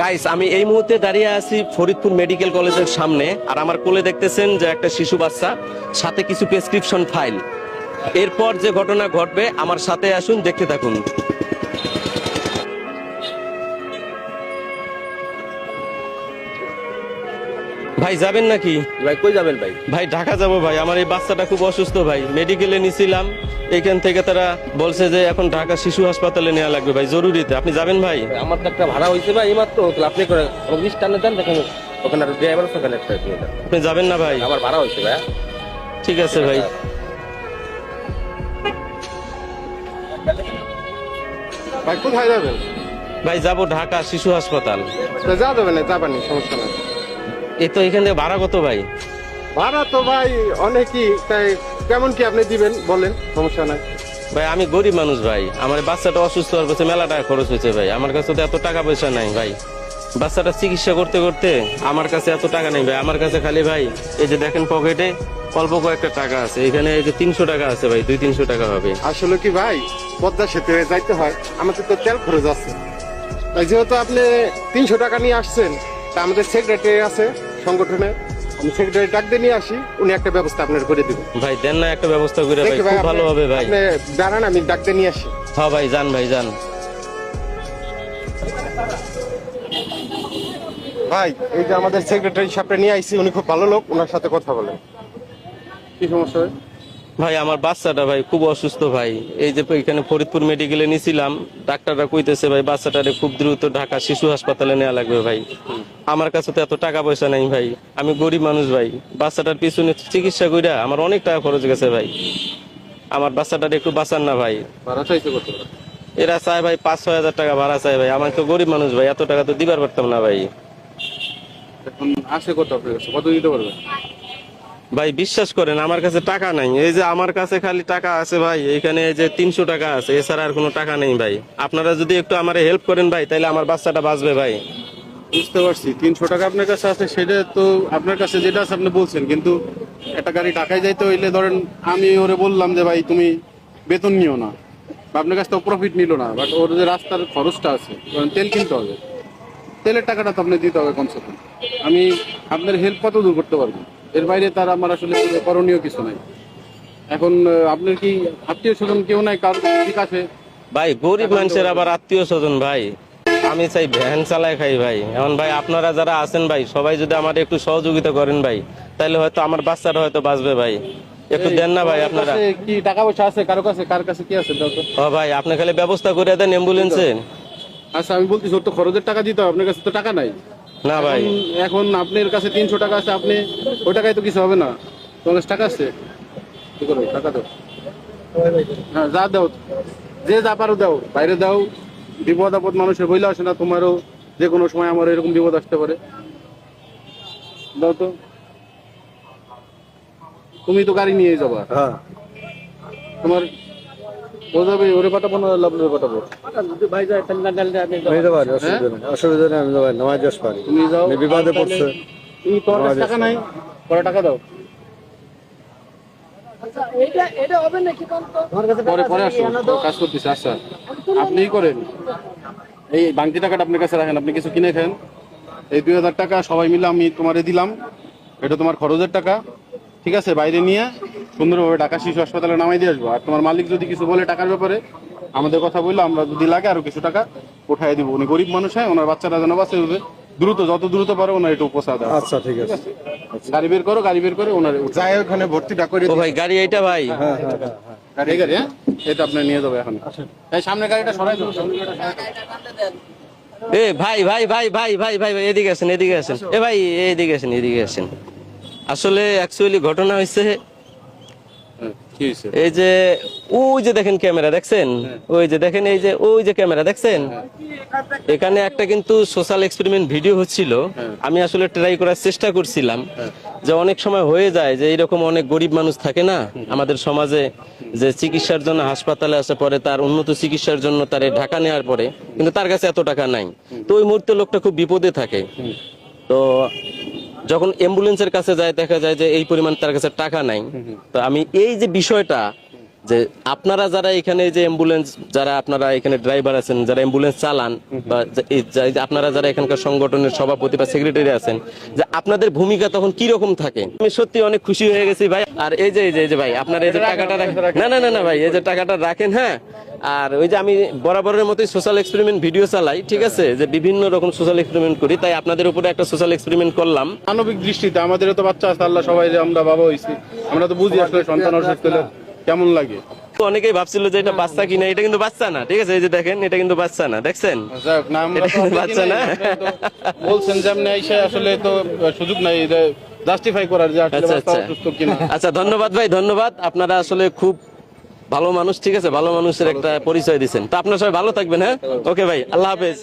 Guys, আমি এই মুহূর্তে দাঁড়িয়ে আছি ফরিদপুর মেডিকেল কলেজের সামনে। আর আমার কোলে দেখতেছেন যে একটা শিশু বাচ্চা, সাথে কিছু প্রেসক্রিপশন ফাইল। এরপর যে ঘটনা ঘটবে আমার সাথে আসুন, দেখতে থাকুন। ভাই যাবেন নাকি? ভাই কই যাবেন ভাই? ভাই ঢাকা যাব ভাই, আমার এই বাচ্চাটা খুব অসুস্থ ভাই, মেডিকেলে নিছিলাম। এখান থেকে তারা বলছে যে এখন ঢাকা শিশু হাসপাতালে নেওয়া লাগবে ভাই, জরুরিতে। আপনি যাবেন ভাই? আমার তো একটা ভাড়া হয়েছে ভাই এইমাত্র, তাহলে আপনি করে টানে দেন, দেখেন ওখানে আর ড্রাইভার ওখানে একটা দিয়ে দেন। আপনি যাবেন না ভাই? আমার ভাড়া হয়েছে ভাই। ঠিক আছে ভাই। ভাই কোথায় যাবেন? ভাই যাব ঢাকা শিশু হাসপাতাল। যা যাবেন, যাবানি, সমস্যা নাই। এই তো এখান থেকে ভাড়া কত ভাই? ভাড়া তো ভাই অনেকই, তাই কেমন কি আপনি দিবেন বলেন, সমস্যা নাই। ভাই আমি গরিব মানুষ ভাই, আমার বাচ্চাটা অসুস্থ হওয়ার কাছে মেলা টাকা খরচ হয়েছে ভাই, আমার কাছে তো এত টাকা পয়সা নাই ভাই। বাচ্চাটা চিকিৎসা করতে করতে আমার কাছে এত টাকা নেই ভাই। আমার কাছে খালি ভাই এই যে দেখেন পকেটে অল্প কয়েকটা টাকা আছে, এখানে এই যে 300 টাকা আছে ভাই, 200-300 টাকা হবে। আসলে কি ভাই, পদ্মা সেতু হয়ে যাইতে হয়, আমাদের তো তেল খরচ আছে। তাই যেহেতু আপনি 300 টাকা নিয়ে আসছেন, তা আমাদের সেক্রেটারি আছে সংগঠনে, আমি সেক্রেটারি ডাক দিয়ে নিয়ে আসি, উনি একটা ব্যবস্থা আপনার করে দিবেন। ভাই দেন না একটা ব্যবস্থা করে ভাই, দেখি খুব ভালো হবে ভাই। আপনি দাঁড়ান, আমি ডাক দিয়ে নিয়ে আসি। হ্যাঁ ভাই যান, ভাই যান। ভাই এই যে আমাদের সেক্রেটারি সাহেবটা নিয়ে আইছি, উনি খুব ভালো লোক, ওনার সাথে কথা বলেন। কি সমস্যা হয়? ভাই আমার বাচ্চাটা ভাই খুব অসুস্থ ভাই, এই যে এখানে ফরিদপুর মেডিকেলে নিছিলাম, ডাক্তাররা কইতেছে ভাই বাচ্চাটারে খুব দ্রুত ঢাকা শিশু হাসপাতালে নেওয়া লাগবে ভাই। আমার কাছে তো এত টাকা পয়সা নাই ভাই, আমি গরিব মানুষ ভাই, বাচ্চাটার পিছনে চিকিৎসা কইরা আমার অনেক টাকা খরচ গেছে ভাই। আমার বাচ্চাটারে একটু বাঁচান না ভাই। ভাড়া চাইছে কত? এরা চায় ভাই 5-6 হাজার টাকা ভাড়া চায় ভাই, আমার তো গরিব মানুষ ভাই, এত টাকা তো দিবার পারতাম না ভাই। এখন আসে কত আপনার কাছে, কত দিতে পারবেন? ভাই বিশ্বাস করেন আমার কাছে টাকা নাই, এই যে আমার কাছে খালি টাকা আছে ভাই, এখানে এই যে 300 টাকা আছে, এছাড়া আর কোনো টাকা নেই ভাই। আপনারা যদি একটু আমারে হেল্প করেন ভাই, তাহলে আমার বাচ্চাটা বাঁচবে ভাই। বুঝতে পারছি, 300 টাকা আপনার কাছে আছে, সেটা তো আপনার কাছে যেটা আছে আপনি বলছেন, কিন্তু একটা গাড়ি ঢাকায় যাইতে হইলে ধরেন আমি ওরে বললাম যে ভাই তুমি বেতন নিও না, বা আপনার কাছে তো প্রফিট নিল না, বাট ওর যে রাস্তার খরচটা আছে, ধরেন তেল কিনতে হবে, তেলের টাকাটা তো আপনি দিতে হবে কমসে কম। আমি আপনার হেল্প কত দূর করতে পারবো, এর বাইরে তার আমার আসলে করণীয় কিছু নাই। এখন আপনার কি আত্মীয় স্বজন কেউ নাই কার ঠিক আছে? ভাই গরিব মানুষের আবার আত্মীয় স্বজন ভাই, আমি চাই ভ্যান চালায় খাই ভাই। এখন ভাই আপনারা যারা আছেন ভাই, সবাই যদি আমার একটু সহযোগিতা করেন ভাই, তাহলে হয়তো আমার বাচ্চাটা হয়তো বাঁচবে ভাই। একটু দেন না ভাই আপনারা। কি টাকা পয়সা আছে কারো কাছে? কার কাছে কি আছে দাও তো। ও ভাই আপনি খালি ব্যবস্থা করে দেন অ্যাম্বুলেন্সে। আচ্ছা আমি বলতেছি, ওর তো খরচের টাকা দিতে হবে, আপনার কাছে তো টাকা নাই। না ভাই এখন আপনার কাছে 300 টাকা আছে, আপনি ওই টাকায় তো কিছু হবে না। তোমার কাছে টাকা আছে, কি করো, টাকা দাও। হ্যাঁ যা দাও, যে যা পারো দাও, বাইরে দাও। বিপদ আপদ মানুষের বইলে আসে না, তোমারও যে কোনো সময় আমার এরকম বিপদ আসতে পারে। দাও তো, তুমি তো গাড়ি নিয়ে যাবা। হ্যাঁ তোমার বোঝাবে, ওরে পাঠাবো না লাভলে পাঠাবো? ভাই যায় অসুবিধা নেই, আমি নামাজ পারি। তুমি যাও, বিবাদে পড়ছে। এই তোর কাছে টাকা নাই, পরে টাকা দাও। পরে পরে আসো, কাজ করতেছে। আচ্ছা আপনিই করেন, এই বাংতি টাকাটা আপনার কাছে রাখেন, আপনি কিছু কিনে খান। এই 2000 টাকা সবাই মিলে আমি তোমারে দিলাম, এটা তোমার খরচের টাকা, ঠিক আছে? বাইরে নিয়ে সুন্দরভাবে ঢাকা শিশু হাসপাতালে নামাই দিয়ে আসবো। আর তোমার মালিক যদি কিছু বলে টাকার ব্যাপারে, আমাদের কথা বললে আমরা যদি লাগে আরো কিছু টাকা উঠাই দিব। উনি গরিব মানুষ, হয় ওনার বাচ্চারা যেন বাঁচে, দ্রুত যত দ্রুত পারে ওনার একটু উপস্থা দেওয়া। আচ্ছা ঠিক আছে, গাড়ি বের করো, গাড়ি বের করে ওনার যাই ওখানে ভর্তিটা করে। ও ভাই গাড়ি এইটা ভাই? গাড়ি গাড়ি, হ্যাঁ এটা আপনি নিয়ে যাবো এখন। এই সামনে গাড়িটা সরাই দেবো, সামনে গাড়িটা সরাই দেবো। এ ভাই ভাই ভাই ভাই ভাই ভাই ভাই এদিকে আসেন, এদিকে আসেন। এ ভাই এদিকে আসেন, এদিকে আসেন। আসলে অ্যাকচুয়ালি ঘটনা হয়েছে কি হয়েছে? এই যে ওই যে দেখেন ক্যামেরা দেখছেন, ওই যে দেখেন এই যে ওই যে ক্যামেরা দেখছেন, এখানে একটা কিন্তু সোশ্যাল এক্সপেরিমেন্ট ভিডিও হচ্ছিল। আমি আসলে ট্রাই করার চেষ্টা করছিলাম যে অনেক সময় হয়ে যায় যে এরকম অনেক গরিব মানুষ থাকে না আমাদের সমাজে, যে চিকিৎসার জন্য হাসপাতালে আসে, পরে তার উন্নত চিকিৎসার জন্য তার ঢাকা নেওয়ার পরে কিন্তু তার কাছে এত টাকা নাই, তো ওই মুহূর্তে লোকটা খুব বিপদে থাকে। তো যখন অ্যাম্বুলেন্সের কাছে যায় দেখা যায় যে এই পরিমাণ তার কাছে টাকা নাই। তো আমি এই যে বিষয়টা যে আপনারা যারা এখানে যে অ্যাম্বুলেন্স, যারা আপনারা এখানে ড্রাইভার আছেন, যারা অ্যাম্বুলেন্স চালান, বা আপনারা যারা এখানকার সংগঠনের সভাপতি বা সেক্রেটারি আছেন, যে আপনাদের ভূমিকা তখন কি রকম থাকে? আমি সত্যি অনেক খুশি হয়ে গেছি ভাই। আর এই যে ভাই আপনার এই যে টাকাটা রাখেন, না ভাই, এই যে টাকাটা রাখেন, হ্যাঁ। আর ওই যে আমি বরাবরের মতোই সোশ্যাল এক্সপেরিমেন্ট ভিডিও চালাই, ঠিক আছে, যে বিভিন্ন রকম সোশ্যাল এক্সপেরিমেন্ট করি, তাই আপনাদের উপরে একটা সোশ্যাল এক্সপেরিমেন্ট করলাম। মানবিক দৃষ্টিতে আমাদেরও তো বাচ্চা আছে, আল্লাহ সবাই যে আমরা বাবা হইছি, আমরা তো বুঝি আসলে সন্তান অসুস্থ হলে কেমন লাগে। অনেকেই ভাবছিল যে এটা বাচ্চা কিনা, এটা কিন্তু বাচ্চা না, ঠিক আছে, এই যে দেখেন এটা কিন্তু বাচ্চা না, দেখছেন? যাই হোক না, আমরা এটা তো কিন্তু দেখি বাচ্চা নাই, না। আপনারা তো বলছেন যে আপনি আইসা আসলে তো সুযোগ নাই জাস্টিফাই করার যে আসলে আচ্ছা বাচ্চা আচ্ছা অসুস্থ কিনা। আচ্ছা, ধন্যবাদ ভাই, ধন্যবাদ। আপনারা আসলে খুব ভালো মানুষ, ঠিক আছে, ভালো মানুষের একটা পরিচয় দিচ্ছেন। তো আপনারা সবাই ভালো থাকবেন, হ্যাঁ। ওকে ভাই, আল্লাহ হাফেজ।